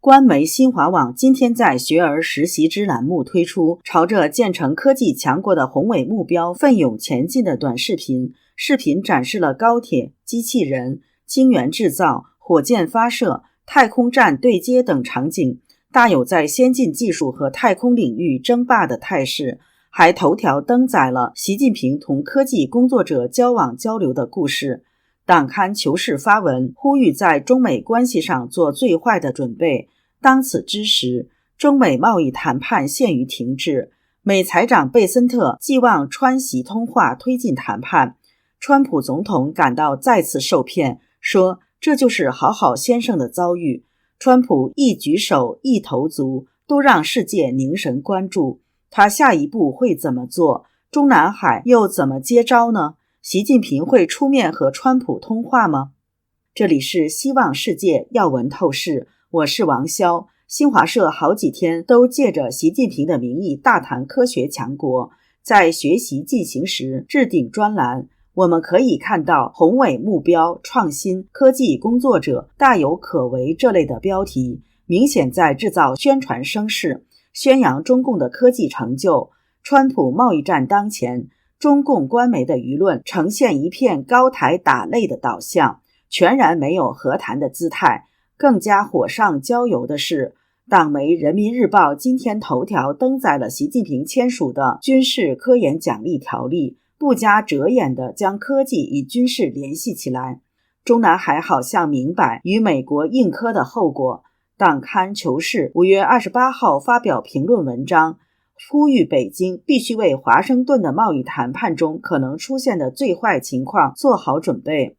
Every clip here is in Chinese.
官媒新华网今天在学而时习之栏目推出朝着建成科技强国的宏伟目标奋勇前进的短视频，视频展示了高铁、机器人、晶圆制造、火箭发射、太空站对接等场景，大有在先进技术和太空领域争霸的态势，还头条登载了习近平同科技工作者交往交流的故事。党刊求是发文呼吁在中美关系上做最坏的准备。当此之时，中美贸易谈判陷于停滞，美财长贝森特寄望川习通话推进谈判，川普总统感到再次受骗，说这就是好好先生的遭遇。川普一举手一投足都让世界凝神关注，他下一步会怎么做？中南海又怎么接招呢？习近平会出面和川普通话吗？这里是希望世界要闻透视，我是王潇。新华社好几天都借着习近平的名义大谈科学强国，在学习进行时置顶专栏，我们可以看到宏伟目标、创新、科技工作者、大有可为这类的标题，明显在制造宣传声势，宣扬中共的科技成就。川普贸易战当前，中共官媒的舆论呈现一片高台打擂的导向，全然没有和谈的姿态。更加火上浇油的是，党媒人民日报今天头条登载了习近平签署的军事科研奖励条例，不加遮掩地将科技与军事联系起来。中南海好像明白与美国硬科的后果。党刊求是5月28号发表评论文章，呼吁北京必须为华盛顿的贸易谈判中可能出现的最坏情况做好准备。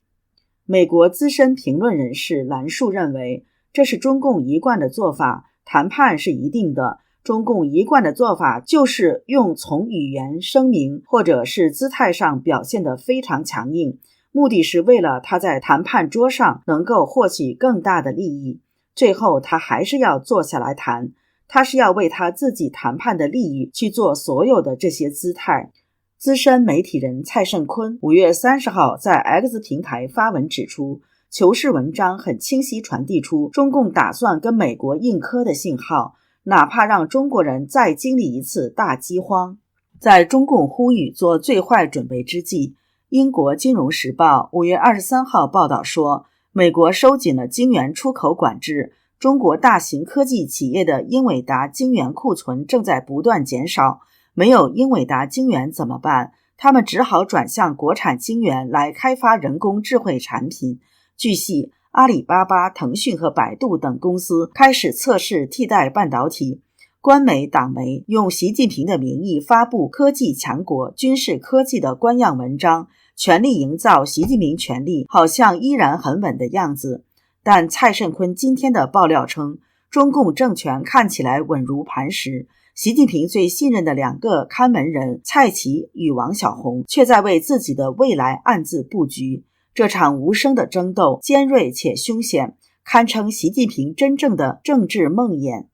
美国资深评论人士兰树认为，这是中共一贯的做法，谈判是一定的。中共一贯的做法就是用从语言、声明或者是姿态上表现得非常强硬，目的是为了他在谈判桌上能够获取更大的利益。最后他还是要坐下来谈，他是要为他自己谈判的利益去做所有的这些姿态。资深媒体人蔡胜坤5月30号在 X 平台发文指出，求是文章很清晰传递出中共打算跟美国硬科的信号，哪怕让中国人再经历一次大饥荒。在中共呼吁做最坏准备之际，英国金融时报5月23号报道说，美国收紧了晶圆出口管制，中国大型科技企业的英伟达晶圆库存正在不断减少，没有英伟达晶圆怎么办？他们只好转向国产晶圆来开发人工智慧产品。据悉，阿里巴巴、腾讯和百度等公司开始测试替代半导体。官媒、党媒用习近平的名义发布科技强国、军事科技的官样文章，全力营造习近平权力好像依然很稳的样子。但蔡胜坤今天的爆料称，中共政权看起来稳如磐石，习近平最信任的2个看门人蔡奇与王小红却在为自己的未来暗自布局。这场无声的争斗尖锐且凶险，堪称习近平真正的政治梦魇。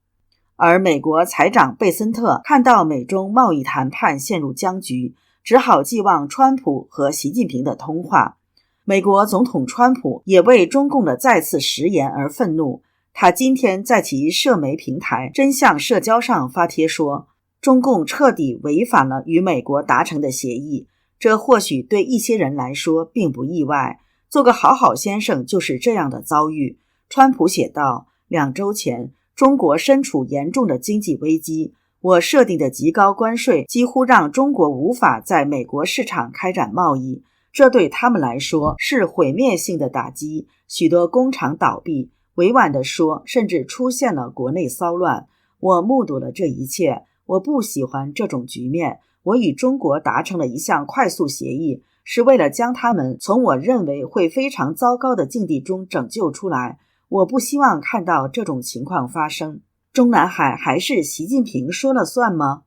而美国财长贝森特看到美中贸易谈判陷入僵局，只好寄望川普和习近平的通话。美国总统川普也为中共的再次食言而愤怒，他今天在其社媒平台真相社交上发帖说，中共彻底违反了与美国达成的协议，这或许对一些人来说并不意外，做个好好先生就是这样的遭遇。川普写道，2周前，中国身处严重的经济危机，我设定的极高关税几乎让中国无法在美国市场开展贸易，这对他们来说是毁灭性的打击，许多工厂倒闭，委婉地说，甚至出现了国内骚乱。我目睹了这一切，我不喜欢这种局面。我与中国达成了一项快速协议，是为了将他们从我认为会非常糟糕的境地中拯救出来。我不希望看到这种情况发生。中南海还是习近平说了算吗？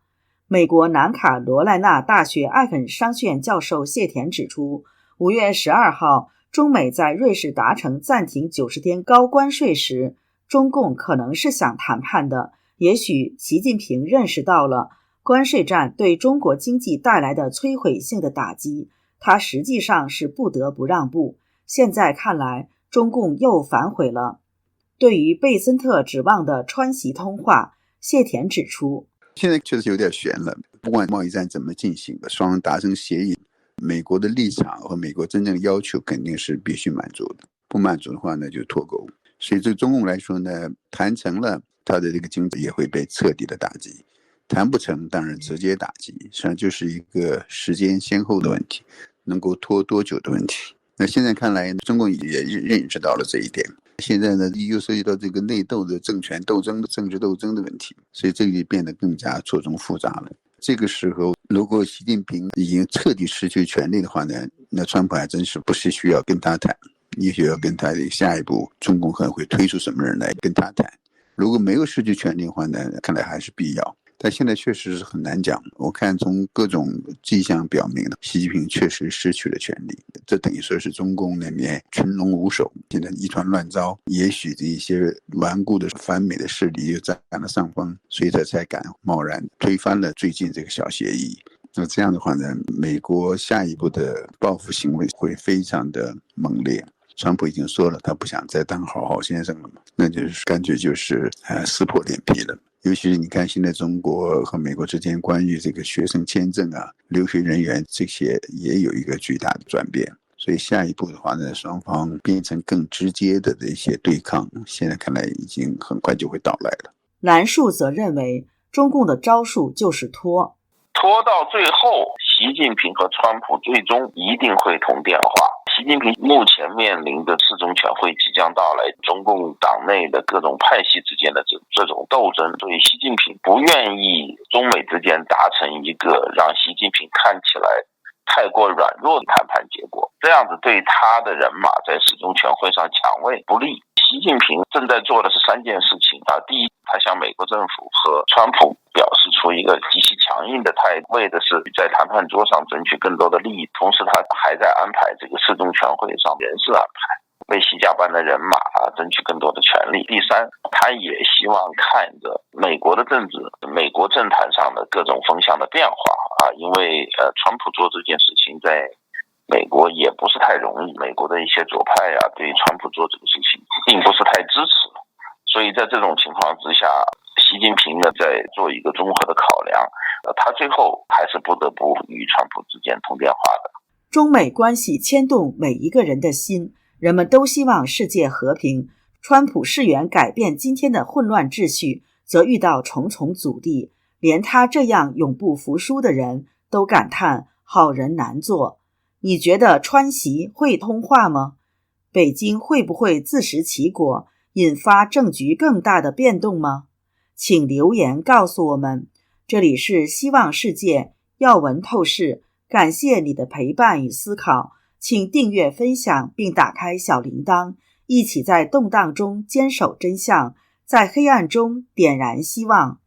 美国南卡罗来纳大学艾肯商学院教授谢田指出，5月12号，中美在瑞士达成暂停90天高关税时，中共可能是想谈判的。也许习近平认识到了关税战对中国经济带来的摧毁性的打击，他实际上是不得不让步。现在看来，中共又反悔了。对于贝森特指望的川习通话，谢田指出，现在确实有点悬了，不管贸易战怎么进行，双方达成协议，美国的立场和美国真正的要求肯定是必须满足的，不满足的话呢就脱钩。所以对中共来说呢，谈成了，它的这个经济也会被彻底的打击；谈不成，当然直接打击，实际上就是一个时间先后的问题，能够拖多久的问题。那现在看来，中共也认识到了这一点。现在呢，又涉及到这个内斗的政权斗争的政治斗争的问题，所以这个就变得更加错综复杂了。这个时候，如果习近平已经彻底失去权力的话呢，那川普还真是不是需要跟他谈，也许要跟他的下一步中共可能会推出什么人来跟他谈。如果没有失去权力的话呢，看来还是必要。但现在确实是很难讲，我看从各种迹象表明，习近平确实失去了权力，这等于说是中共那边群龙无首，现在一团乱糟，也许这一些顽固的反美的势力又占了上风，所以他才敢贸然推翻了最近这个小协议。那这样的话呢，美国下一步的报复行为会非常的猛烈。川普已经说了，他不想再当好好先生了嘛，那就是干脆就是撕破脸皮了。尤其是你看现在中国和美国之间关于这个学生签证啊、留学人员这些也有一个巨大的转变，所以下一步的话呢，双方变成更直接的这些对抗，现在看来已经很快就会到来了。蓝树则认为，中共的招数就是拖到最后，习近平和川普最终一定会通电话。习近平目前面临的四中全会即将到来，中共党内的各种派系之间的这种斗争，所以习近平不愿意中美之间达成一个让习近平看起来太过软弱的谈判结果，这样子对他的人马在四中全会上抢位不利。习近平正在做的是3件事情啊，第一，他向美国政府和川普表示出一个极其强硬的态度，为的是在谈判桌上争取更多的利益，同时他还在安排这个四中全会上人事安排，为习家班的人马争取更多的权利。第三，他也希望看着美国的政治、美国政坛上的各种风向的变化因为川普做这件事情在美国也不是太容易，美国的一些左派对川普做这个事情并不是太支持，所以在这种情况之下，习近平呢在做一个综合的考量，他最后还是不得不与川普之间通电话的。中美关系牵动每一个人的心，人们都希望世界和平。川普誓言改变今天的混乱秩序，则遇到重重阻力，连他这样永不服输的人都感叹好人难做。你觉得川习会通话吗？北京会不会自食其果，引发政局更大的变动吗？请留言告诉我们。这里是希望世界要闻透视，感谢你的陪伴与思考，请订阅分享并打开小铃铛，一起在动荡中坚守真相，在黑暗中点燃希望。